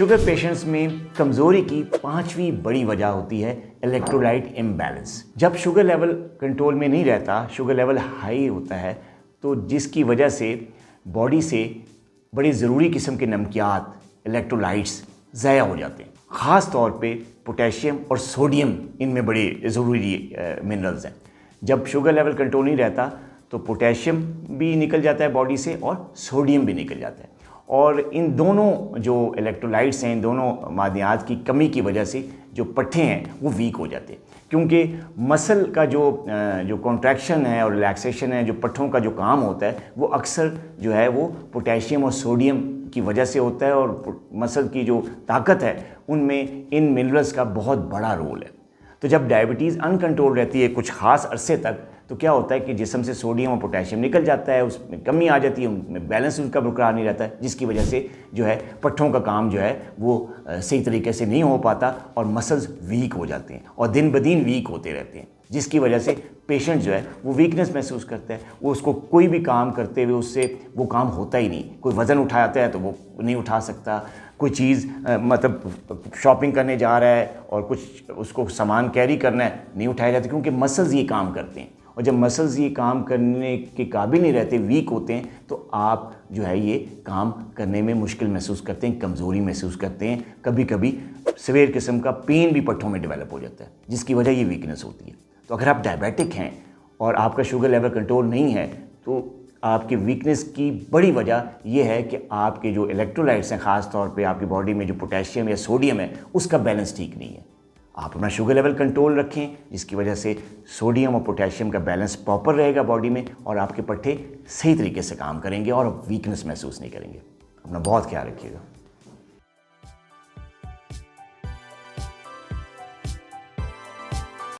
Sugar patients में कमज़ोरी की पांचवी बड़ी वजह होती है इलेक्ट्रोलाइट इम्बैलेंस। जब शुगर लेवल कंट्रोल में नहीं रहता, शुगर लेवल हाई होता है, तो जिसकी वजह से बॉडी से बड़ी ज़रूरी किस्म के नमकियात इलेक्ट्रोलाइट्स ज़ाया हो जाते हैं। ख़ास तौर पे पोटेशियम और सोडियम इनमें बड़े ज़रूरी मिनरल्स हैं। जब शुगर लेवल कंट्रोल नहीं रहता तो पोटेशियम भी निकल जाता है बॉडी से और सोडियम भी निकल जाता है, और इन दोनों जो इलेक्ट्रोलाइट्स हैं, इन दोनों मादनियात की कमी की वजह से जो पट्ठे हैं वो वीक हो जाते हैं। क्योंकि मसल का जो कॉन्ट्रैक्शन है और रिलैक्सेशन है, जो पट्ठों का जो काम होता है, वो अक्सर जो है वो पोटेशियम और सोडियम की वजह से होता है, और मसल की जो ताकत है उनमें इन मिनरल्स का बहुत बड़ा रोल है। तो जब डायबिटीज़ अनकंट्रोल रहती है कुछ ख़ास अरसे तक, तो क्या होता है कि जिस्म से सोडियम और पोटेशियम निकल जाता है, उसमें कमी आ जाती है, उनमें बैलेंस उनका बरकरार नहीं रहता है, जिसकी वजह से जो है पट्ठों का काम जो है वो सही तरीके से नहीं हो पाता और मसल्स वीक हो जाते हैं और दिन ब दिन वीक होते रहते हैं, जिसकी वजह से पेशेंट जो है वो वीकनेस महसूस करता है। वो उसको कोई भी काम करते हुए उससे वो काम होता ही नहीं। कोई वज़न उठाता है तो वो नहीं उठा सकता, कोई चीज़ मतलब शॉपिंग करने जा रहा है और कुछ उसको सामान कैरी करना है, नहीं उठाया जाता, क्योंकि मसल्स ये काम करते हैं। और जब मसल्स ये काम करने के काबिल नहीं रहते, वीक होते हैं, तो आप जो है ये काम करने में मुश्किल महसूस करते हैं, कमज़ोरी महसूस करते हैं। कभी कभी सीवियर किस्म का पेन भी पट्ठों में डेवलप हो जाता है, जिसकी वजह ये वीकनेस होती है। तो अगर आप डायबिटिक हैं और आपका शुगर लेवल कंट्रोल नहीं है, तो आपकी वीकनेस की बड़ी वजह यह है कि आपके जो इलेक्ट्रोलाइट्स हैं, ख़ास तौर पे आपकी बॉडी में जो पोटेशियम या सोडियम है, उसका बैलेंस ठीक नहीं है। आप अपना शुगर लेवल कंट्रोल रखें, जिसकी वजह से सोडियम और पोटेशियम का बैलेंस प्रॉपर रहेगा बॉडी में, और आपके पट्ठे सही तरीके से काम करेंगे और वीकनेस महसूस नहीं करेंगे। अपना बहुत ख्याल रखिएगा।